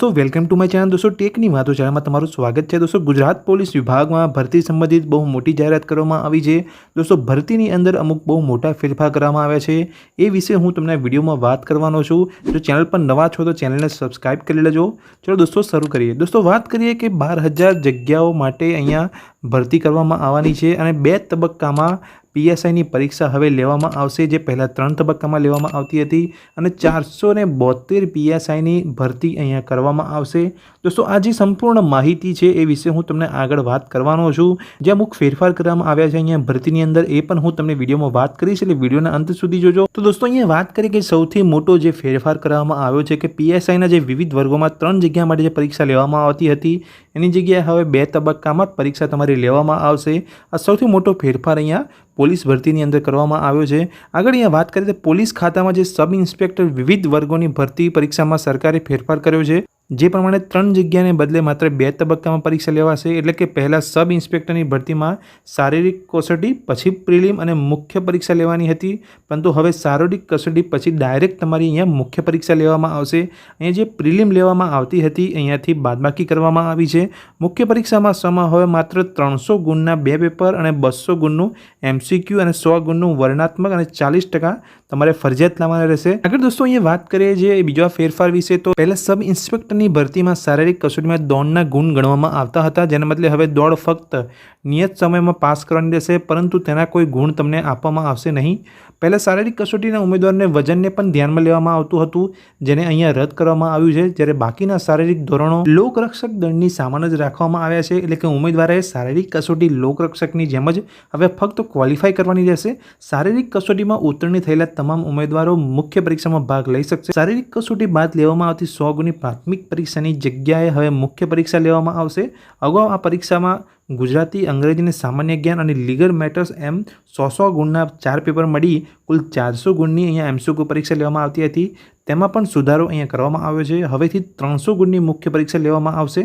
दोस्तों welcome to my channel. दोस्तों टेकनी वातो चैनल में तमारुं स्वागत है। दोस्तों गुजरात पोलीस विभाग में भर्ती संबंधित बहु मोटी जाहेरात करवामां आवी छे। दोस्तों भर्तीनी अंदर अमुक बहु मोटा फेरफार करवामां आव्या छे। ए विषे हूँ तमने विडियो में बात करवानो छुं। जो चैनल पर नवा छो तो चैनल ने सब्सक्राइब करी लेजो। चलो दोस्तों शुरू करिए। दोस्तों बात करिए कि 12,000 जग्याओं माटे अहींया भर्ती करवामां आववानी छे अने 2 तबक्कामां PSI ની પરીક્ષા હવે લેવામાં આવશે, જે પહેલાં 3 તબક્કામાં લેવામાં આવતી હતી અને 472 PSI ની ભરતી અહીંયા કરવામાં આવશે। દોસ્તો આ જે સંપૂર્ણ માહિતી છે એ વિશે હું તમને આગળ વાત કરવાનો છું। જે અમુક ફેરફાર કરવામાં આવ્યા છે અહીંયા ભરતીની અંદર એ પણ હું તમને વિડીયોમાં વાત કરીશ, એટલે વિડીયોના અંત સુધી જોજો। તો દોસ્તો અહીંયા વાત કરીએ કે સૌથી મોટો જે ફેરફાર કરવામાં આવ્યો છે કે PSIના જે વિવિધ વર્ગોમાં 3 જગ્યા માટે જે પરીક્ષા લેવામાં આવતી હતી એની જગ્યાએ હવે 2 તબક્કામાં પરીક્ષા તમારી લેવામાં આવશે। આ સૌથી મોટો ફેરફાર અહીંયા પોલીસ ભરતીની અંદર કરવામાં આવ્યો છે। આગળ અહીંયા વાત કરીએ તો પોલીસ ખાતામાં જે સબ ઇન્સ્પેક્ટર વિવિધ વર્ગોની ભરતી પરીક્ષામાં સરકારે ફેરફાર કર્યો છે। જે પ્રમાણે 3 જગ્યાને બદલે માત્ર 2 તબક્કામાં પરીક્ષા લેવાશે। એટલે કે પહેલાં સબ ઇન્સ્પેક્ટરની ભરતીમાં શારીરિક કસોટી, પછી પ્રિલિમ અને મુખ્ય પરીક્ષા લેવાની હતી, પરંતુ હવે શારીરિક કસોટી પછી ડાયરેક્ટ તમારી અહીંયા મુખ્ય પરીક્ષા લેવામાં આવશે। અહીંયા જે પ્રિલિમ લેવામાં આવતી હતી અહીંયાથી બાદબાકી કરવામાં આવી છે। મુખ્ય પરીક્ષામાં સમય હવે માત્ર 300 ગુણના 2 પેપર અને 200 ગુણનું MCQ અને 100 ગુણનું વર્ણનાત્મક અને 40% તમારે ફરજિયાત લાવવાના રહેશે। આગળ દોસ્તો અહીંયા વાત કરીએ જે બીજા ફેરફાર વિશે, તો પહેલાં સબ ઇન્સ્પેક્ટરની ભરતીમાં શારીરિક કસોટીમાં દોડના ગુણ ગણવામાં આવતા હતા, જેના બદલે હવે દોડ ફક્ત નિયત સમયમાં પાસ કરવાની રહેશે, પરંતુ તેના કોઈ ગુણ તમને આપવામાં આવશે નહીં। પહેલાં શારીરિક કસોટીના ઉમેદવારને વજનને પણ ધ્યાનમાં લેવામાં આવતું હતું, જેને અહીંયા રદ કરવામાં આવ્યું છે। જ્યારે બાકીના શારીરિક ધોરણો લોકરક્ષક દળની સામાન જ રાખવામાં આવ્યા છે। એટલે કે ઉમેદવારે શારીરિક કસોટી લોકરક્ષકની જેમ જ હવે ફક્ત ક્વોલિફાઈ કરવાની રહેશે। શારીરિક કસોટીમાં ઉત્તીર્ણ થયેલા તમામ ઉમેદવારો મુખ્ય પરીક્ષામાં ભાગ લઈ શકશે। શારીરિક કસોટી બાદ લેવામાં આવતી 100 ગુણની પ્રાથમિક પરીક્ષાની જગ્યાએ હવે મુખ્ય પરીક્ષા લેવામાં આવશે। અગાઉ આ પરીક્ષામાં ગુજરાતી, અંગ્રેજી અને સામાન્ય જ્ઞાન અને લીગલ મેટર્સ એમ 100 ગુણના 4 પેપર મળી કુલ 400 ગુણની અહીંયા MCQ પરીક્ષા લેવામાં આવતી હતી। તેમાં પણ સુધારો અહીંયા કરવામાં આવ્યો છે। હવેથી 300 ગુણની મુખ્ય પરીક્ષા લેવામાં આવશે,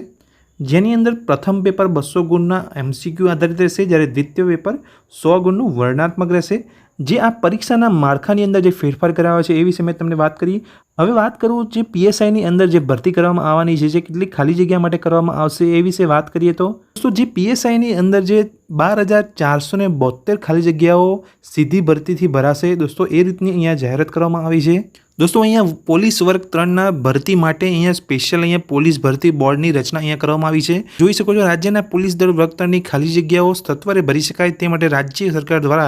જેની અંદર પ્રથમ પેપર 200 ગુણના MCQ આધારિત રહેશે, જ્યારે દ્વિતીય પેપર 100 ગુણનું વર્ણનાત્મક રહેશે। જે આ પરીક્ષાના માળખાની અંદર જે ફેરફાર કરાવ્યા છે એ વિશે મેં તમને વાત કરી। હવે વાત કરું જે PSIની અંદર જે ભરતી કરવામાં આવવાની છે, જે કેટલી ખાલી જગ્યા માટે કરવામાં આવશે એ વિશે વાત કરીએ તો દોસ્તો જે PSIની અંદર જે 12,472 ખાલી જગ્યાઓ સીધી ભરતીથી ભરાશે દોસ્તો, એ રીતની અહીંયા જાહેરાત કરવામાં આવી છે। दोस्तों अहींया पोलीस वर्ग 3 भर्ती माटे अहींया स्पेशल अहींया पोलीस भर्ती बोर्डनी रचना अहींया करवामां आवी छे। जोई शको छो राज्यना पोलीस दल वर्ग 3 खाली जग्याओ सत्वरे भरी शकाय ते माटे राज्य सरकार द्वारा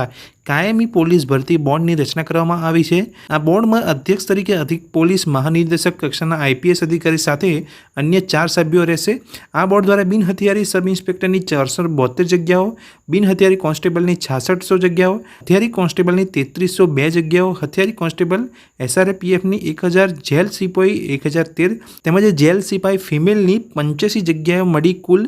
कायमी पोलीस भर्ती बोर्डनी रचना करवामां आवी छे। आ बोर्डमां अध्यक्ष तरीके अधिक पोलीस महानिर्देशक कक्षाना IPS अधिकारी साथे अन्य 4 सभ्यो रहेशे। आ बोर्ड द्वारा बिन हथियारी सब इंस्पेक्टरनी 472 जग्याओ, बिन हथियारी कोन्स्टेबलनी 6600 जग्याओ, हथियारी कोन्स्टेबलनी 3302 जग्याओ, हथियारी कोन्स्टेबल SRPFनी 1000, जेल सिपाही 1013 તેમજ જેલ સિપાઈ ફિમેલની 85 જગ્યાઓ મળી કુલ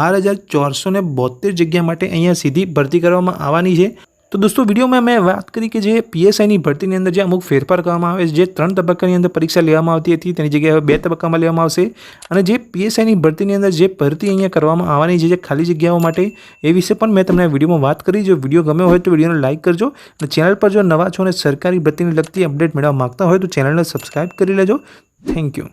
12,472 જગ્યા માટે અહીંયા સીધી ભરતી કરવામાં આવવાની છે। तो दोस्तों वीडियो में मैं बात करी कि PSI ની ભરતીની અંદર જે અમુક ફેરફાર કરવામાં આવે છે, જે 3 તબક્કાની અંદર પરીક્ષા લેવામાં આવતી હતી તેની જગ્યાએ 2 તબક્કામાં લેવામાં આવશે, અને જે PSI ની ભરતીની અંદર જે ભરતી અહીંયા કરવામાં આવવાની છે જે ખાલી જગ્યાઓ માટે એ વિશે પણ મેં તમને વિડીયોમાં વાત કરી। જો વિડીયો ગમ્યો હોય તો વિડીયોને લાઇક કરજો, અને ચેનલ પર જો નવા છો અને સરકારી ભરતીને લગતી અપડેટ મેળવવા માંગતા હોય તો ચેનલને સબસ્ક્રાઇબ કરી લેજો। Thank you.